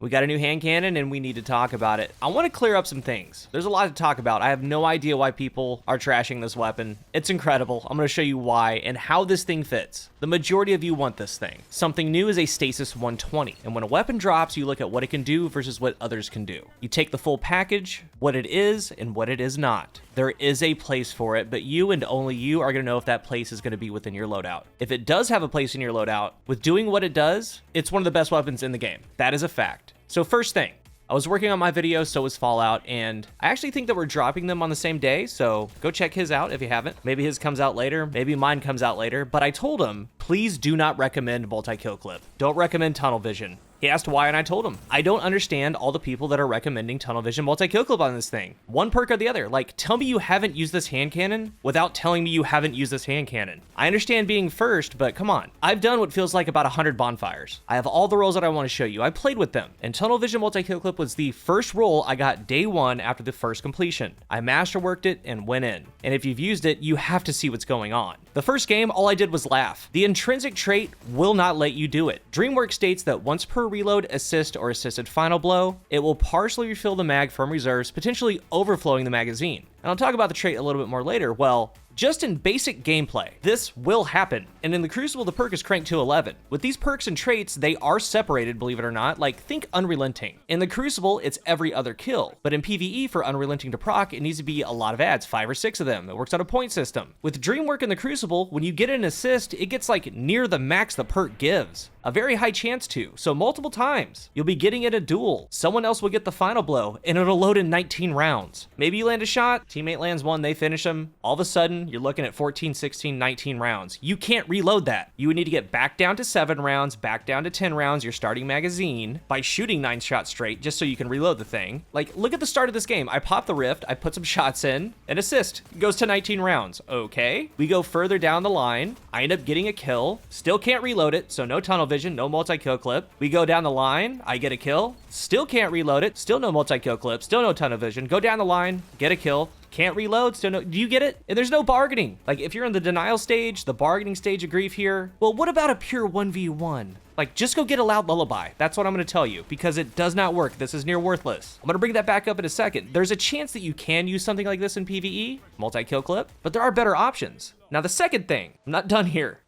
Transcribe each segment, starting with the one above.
We got a new hand cannon and we need to talk about it. I want to clear up some things. There's a lot to talk about. I have no idea why people are trashing this weapon. It's incredible. I'm going to show you why and how this thing fits. The majority of you want this thing. Something new is a Stasis 120. And when a weapon drops, you look at what it can do versus what others can do. You take the full package, what it is and what it is not. There is a place for it, but you and only you are going to know if that place is going to be within your loadout. If it does have a place in your loadout, with doing what it does, it's one of the best weapons in the game. That is a fact. So first thing, I was working on my video, so was Fallout, and I actually think that we're dropping them on the same day, so go check his out if you haven't. Maybe his comes out later, maybe mine comes out later, but I told him, please do not recommend multi-kill clip. Don't recommend tunnel vision. He asked why, and I told him, I don't understand all the people that are recommending tunnel vision multi-kill clip on this thing. One perk or the other. Like, tell me you haven't used this hand cannon without telling me you haven't used this hand cannon. I understand being first, but come on. I've done what feels like about 100 bonfires. I have all the roles that I want to show you. I played with them, and tunnel vision multi-kill clip was the first role I got day one after the first completion. I masterworked it and went in. And if you've used it, you have to see what's going on. The first game, all I did was laugh. The intrinsic trait will not let you do it. DreamWorks states that once per reload, assist, or assisted final blow, it will partially refill the mag from reserves, potentially overflowing the magazine. And I'll talk about the trait a little bit more later. Well, just in basic gameplay, this will happen. And in the Crucible, the perk is cranked to 11. With these perks and traits, they are separated, believe it or not. Like, think Unrelenting. In the Crucible, it's every other kill. But in PvE, for Unrelenting to proc, it needs to be a lot of ads, 5 or 6 of them. It works on a point system. With Dreamwork in the Crucible, when you get an assist, it gets like near the max the perk gives. A very high chance to. So multiple times, you'll be getting in a duel. Someone else will get the final blow, and it'll load in 19 rounds. Maybe you land a shot, teammate lands one, they finish him. All of a sudden, you're looking at 14, 16, 19 rounds. You can't reload that. You would need to get back down to 7 rounds, back down to 10 rounds, your starting magazine, by shooting 9 shots straight, just so you can reload the thing. Like, look at the start of this game. I pop the rift, I put some shots in, an assist. Goes to 19 rounds. Okay. We go further down the line. I end up getting a kill. Still can't reload it, so no tunnel vision, no multi-kill clip. We go down the line, I get a kill. Still can't reload it, still no multi-kill clip, still no tunnel vision. Go down the line, get a kill. Can't reload, still no, do you get it? And there's no bargaining. Like, if you're in the denial stage, the bargaining stage of grief here, well, what about a pure 1v1? Like, just go get a loud lullaby. That's what I'm gonna tell you, because it does not work. This is near worthless. I'm gonna bring that back up in a second. There's a chance that you can use something like this in PvE, multi-kill clip, but there are better options. Now, the second thing, I'm not done here.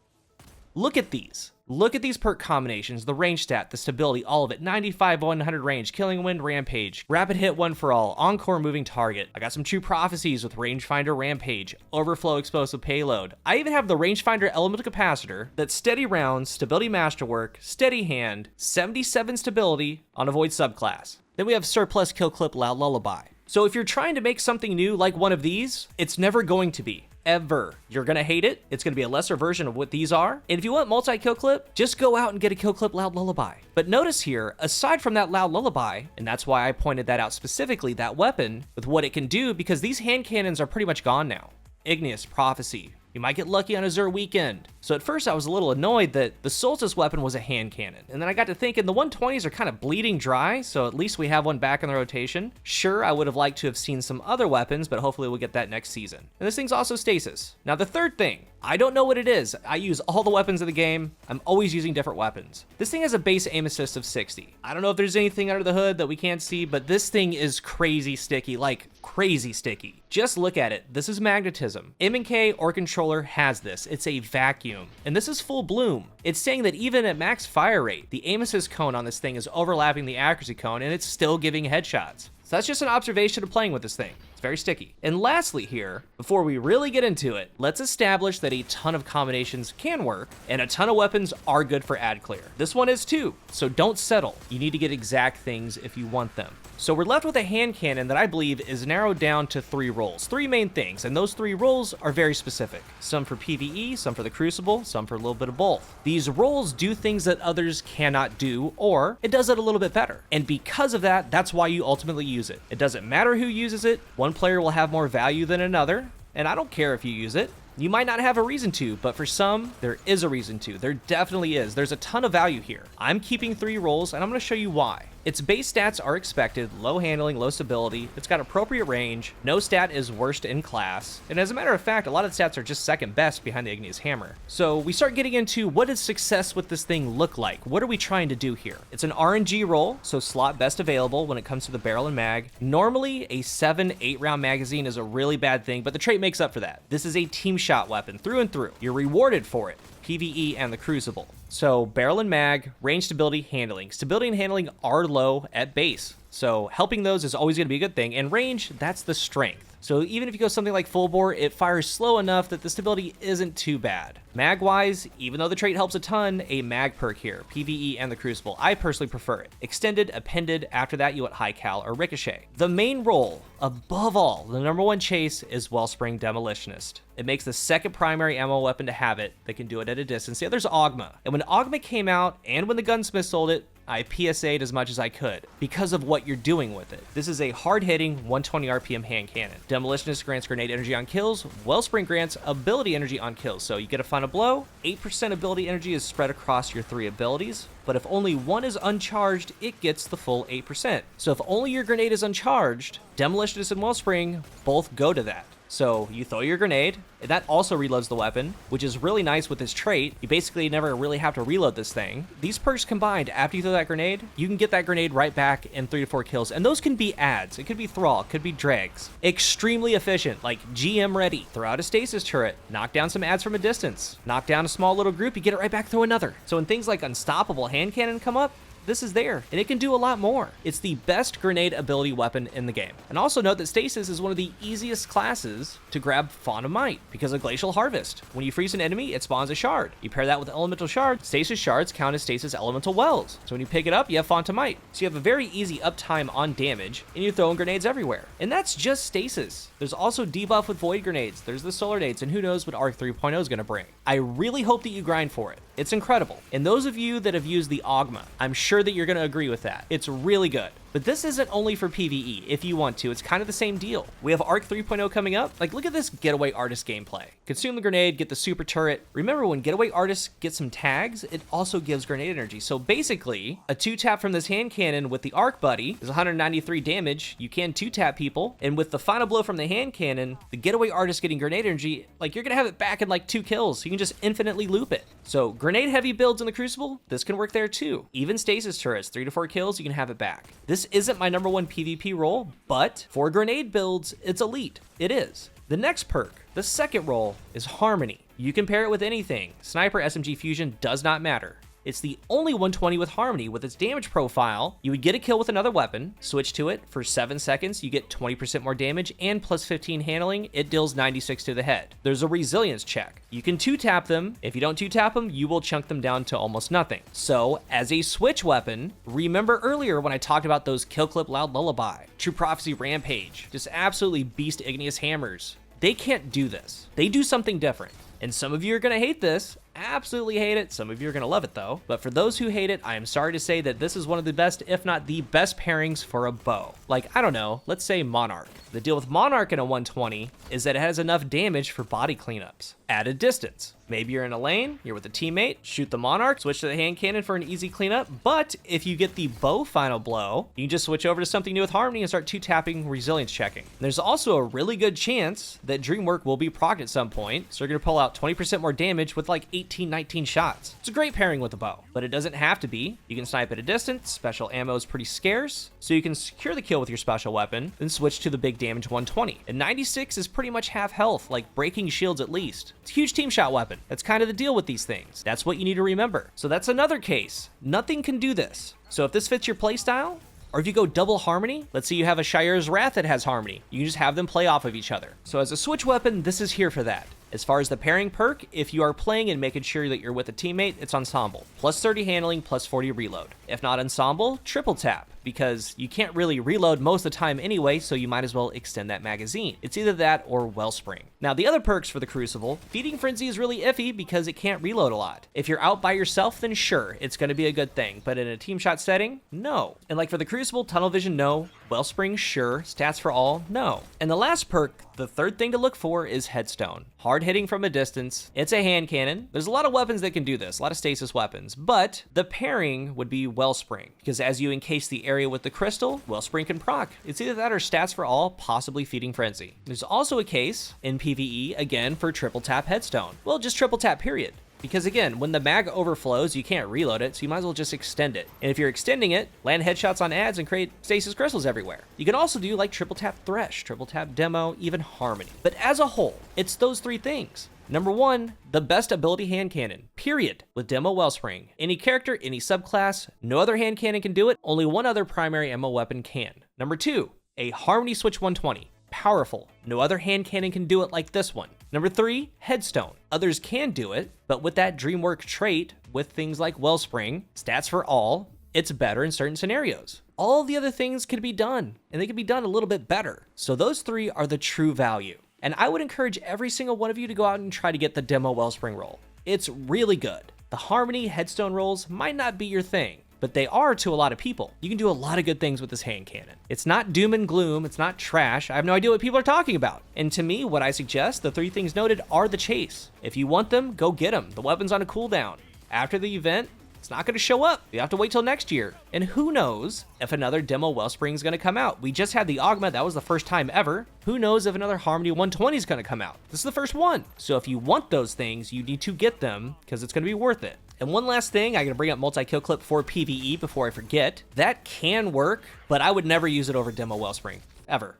Look at these. Look at these perk combinations, the range stat, the stability, all of it. 95, 100 range, killing wind, rampage, rapid hit, one for all, encore moving target. I got some true prophecies with rangefinder, rampage, overflow explosive payload. I even have the rangefinder elemental capacitor that's steady rounds, stability masterwork, steady hand, 77 stability on a void subclass. Then we have surplus kill clip loud lullaby. So if you're trying to make something new like one of these, it's never going to be. Ever. You're gonna hate it. It's gonna be a lesser version of what these are. And if you want multi-kill clip, just go out and get a kill clip loud lullaby. But notice here, aside from that loud lullaby, and that's why I pointed that out specifically, that weapon, with what it can do, because these hand cannons are pretty much gone now. Igneous, Prophecy. You might get lucky on a Xur weekend. So at first I was a little annoyed that the Solstice weapon was a hand cannon. And then I got to thinking the 120s are kind of bleeding dry, so at least we have one back in the rotation. Sure, I would have liked to have seen some other weapons, but hopefully we'll get that next season. And this thing's also Stasis. Now the third thing, I don't know what it is. I use all the weapons in the game. I'm always using different weapons. This thing has a base aim assist of 60. I don't know if there's anything under the hood that we can't see, but this thing is crazy sticky, like crazy sticky. Just look at it. This is magnetism. M&K or controller has this. It's a vacuum. And this is full bloom. It's saying that even at max fire rate, the aim assist cone on this thing is overlapping the accuracy cone and it's still giving headshots. So that's just an observation of playing with this thing. It's very sticky. And lastly here, before we really get into it, let's establish that a ton of combinations can work and a ton of weapons are good for ad clear. This one is too, so don't settle. You need to get exact things if you want them. So we're left with a hand cannon that I believe is narrowed down to 3 roles, 3 main things, and those 3 roles are very specific. Some for PvE, some for the Crucible, some for a little bit of both. These roles do things that others cannot do, or it does it a little bit better. And because of that, that's why you ultimately use it. It doesn't matter who uses it. One player will have more value than another, and I don't care if you use it. You might not have a reason to, but for some, there is a reason to. There definitely is. There's a ton of value here. I'm keeping 3 roles, and I'm going to show you why. Its base stats are expected: low handling, low stability, it's got appropriate range, no stat is worst in class, and as a matter of fact, a lot of the stats are just second best behind the Igneous Hammer. So we start getting into what does success with this thing look like? What are we trying to do here? It's an RNG roll, so slot best available when it comes to the barrel and mag. Normally, a 7-8 round magazine is a really bad thing, but the trait makes up for that. This is a team shot weapon through and through. You're rewarded for it. PvE and the Crucible. So barrel and mag, range, stability, handling. Stability and handling are low at base, so helping those is always going to be a good thing. And range, that's the strength. So even if you go something like full bore, it fires slow enough that the stability isn't too bad. Mag-wise, even though the trait helps a ton, a mag perk here, PvE and the Crucible. I personally prefer it. Extended, appended, after that you want high cal or ricochet. The main role, above all, the number one chase is Wellspring Demolitionist. It makes the second primary ammo weapon to have it that can do it at a distance. The other's Augma. And when Augma came out and when the gunsmith sold it, I PSA'd as much as I could because of what you're doing with it. This is a hard-hitting 120 RPM hand cannon. Demolitionist grants grenade energy on kills. Wellspring grants ability energy on kills. So you get a final blow, 8% ability energy is spread across your 3 abilities, but if only one is uncharged, it gets the full 8%. So if only your grenade is uncharged, Demolitionist and Wellspring both go to that. So you throw your grenade, and that also reloads the weapon, which is really nice with this trait. You basically never really have to reload this thing. These perks combined, after you throw that grenade, you can get that grenade right back in 3 to 4 kills, and those can be adds. It could be Thrall, it could be Dregs. Extremely efficient, like GM ready. Throw out a stasis turret, knock down some adds from a distance, knock down a small little group, you get it right back, throw another. So when things like Unstoppable Hand Cannon come up, this is there, and it can do a lot more. It's the best grenade ability weapon in the game. And also note that Stasis is one of the easiest classes to grab Font of Might because of Glacial Harvest. When you freeze an enemy, it spawns a shard. You pair that with Elemental Shard, Stasis Shards count as Stasis Elemental Wells. So when you pick it up, you have Font of Might. So you have a very easy uptime on damage, and you're throwing grenades everywhere. And that's just Stasis. There's also debuff with Void Grenades, there's the Solar Nades, and who knows what Arc 3.0 is going to bring. I really hope that you grind for it. It's incredible. And those of you that have used the Augma, I'm sure that you're going to agree with that. It's really good. But this isn't only for PvE. If you want to, it's kind of the same deal. We have Arc 3.0 coming up. Like, look at this Getaway Artist gameplay. Consume the grenade, get the super turret. Remember, when Getaway Artist gets some tags, it also gives grenade energy. So basically, a 2-tap from this hand cannon with the Arc Buddy is 193 damage. You can 2-tap people. And with the final blow from the hand cannon, the Getaway Artist getting grenade energy, like, you're going to have it back in like 2 kills. You can just infinitely loop it. So grenade heavy builds in the Crucible, this can work there too. Even stasis turrets, 3 to 4 kills, you can have it back. This isn't my number one PvP role, but for grenade builds, it's elite. It is. The next perk, the second role, is Harmony. You can pair it with anything. Sniper, SMG fusion, does not matter. It's the only 120 with Harmony. With its damage profile, you would get a kill with another weapon, switch to it, for 7 seconds, you get 20% more damage, and plus 15 handling, it deals 96 to the head. There's a resilience check. You can 2-tap them. If you don't 2-tap them, you will chunk them down to almost nothing. So, as a switch weapon, remember earlier when I talked about those Kill Clip Loud Lullaby, True Prophecy Rampage, just absolutely beast Igneous Hammers. They can't do this. They do something different. And some of you are gonna hate this, absolutely hate it. Some of you are gonna love it though. But for those who hate it, I am sorry to say that this is one of the best, if not the best pairings for a bow. Like, I don't know, let's say Monarch. The deal with Monarch in a 120 is that it has enough damage for body cleanups at a distance. Maybe you're in a lane, you're with a teammate, shoot the Monarch, switch to the hand cannon for an easy cleanup. But if you get the bow final blow, you can just switch over to something new with Harmony and start 2-tapping resilience checking. There's also a really good chance that Dreamwork will be procced at some point, so you're gonna pull out 20% more damage with like 18, 19 shots. It's a great pairing with a bow, but it doesn't have to be. You can snipe at a distance, special ammo is pretty scarce, so you can secure the kill with your special weapon, then switch to the big damage 120. And 96 is pretty much half health, like breaking shields at least. It's a huge team shot weapon. That's kind of the deal with these things. That's what you need to remember. So that's another case. Nothing can do this. So if this fits your playstyle, or if you go double Harmony, let's say you have a Shire's Wrath that has Harmony, you can just have them play off of each other. So as a switch weapon, this is here for that. As far as the pairing perk, if you are playing and making sure that you're with a teammate, it's Ensemble. Plus 30 handling, plus 40 reload. If not Ensemble, triple tap, because you can't really reload most of the time anyway, so you might as well extend that magazine. It's either that or Wellspring. Now, the other perks for the Crucible, Feeding Frenzy is really iffy because it can't reload a lot. If you're out by yourself, then sure, it's going to be a good thing, but in a team shot setting, no. And like for the Crucible, Tunnel Vision, no. Wellspring, sure. Stats for all, no. And the last perk, the third thing to look for, is Headstone. Hard hitting from a distance. It's a hand cannon. There's a lot of weapons that can do this, a lot of stasis weapons, but the pairing would be Wellspring, because as you encase the area area with the crystal, Wellspring can proc. It's either that or stats for all, possibly Feeding Frenzy. There's also a case in PvE, again, for triple tap Headstone. Well, just triple tap, period. Because again, when the mag overflows, you can't reload it, so you might as well just extend it. And if you're extending it, land headshots on ads and create stasis crystals everywhere. You can also do like triple tap Thresh, triple tap Demo, even Harmony. But as a whole, it's those three things. Number one, the best ability hand cannon, period, with Demo Wellspring. Any character, any subclass, no other hand cannon can do it, only one other primary ammo weapon can. Number two, a Harmony Switch 120. Powerful. No other hand cannon can do it like this one. Number three, Headstone. Others can do it, but with that Dreamwork trait, with things like Wellspring, stats for all, it's better in certain scenarios. All the other things can be done, and they can be done a little bit better. So those three are the true value. And I would encourage every single one of you to go out and try to get the Demo Wellspring roll. It's really good. The Harmony Headstone rolls might not be your thing, but they are to a lot of people. You can do a lot of good things with this hand cannon. It's not doom and gloom, it's not trash. I have no idea what people are talking about. And to me, what I suggest, the three things noted are the chase. If you want them, go get them. The weapon's on a cooldown. After the event, it's not gonna show up. You have to wait till next year. And who knows if another Demo Wellspring is gonna come out. We just had the Augment, that was the first time ever. Who knows if another Harmony 120 is gonna come out. This is the first one. So if you want those things, you need to get them because it's gonna be worth it. And one last thing, I'm gonna bring up multi-kill clip for PvE before I forget. That can work, but I would never use it over Demo Wellspring, ever.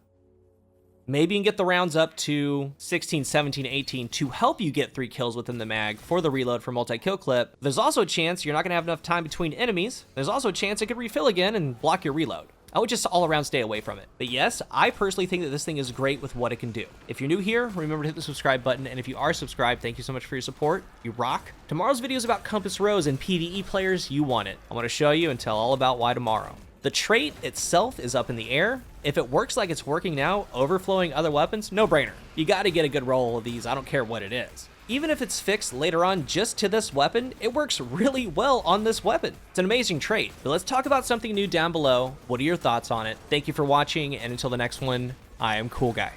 Maybe you can get the rounds up to 16, 17, 18 to help you get 3 kills within the mag for the reload for multi-kill clip. There's also a chance you're not gonna have enough time between enemies. There's also a chance it could refill again and block your reload. I would just all around stay away from it. But yes, I personally think that this thing is great with what it can do. If you're new here, remember to hit the subscribe button, and if you are subscribed, thank you so much for your support. You rock. Tomorrow's video is about Compass Rose and PvE players. You want it. I want to show you and tell all about why tomorrow. The trait itself is up in the air. If it works like it's working now, overflowing other weapons, no brainer. You got to get a good roll of these, I don't care what it is. Even if it's fixed later on just to this weapon, it works really well on this weapon. It's an amazing trait. But let's talk about something new down below. What are your thoughts on it? Thank you for watching, and until the next one, I am CoolGuy.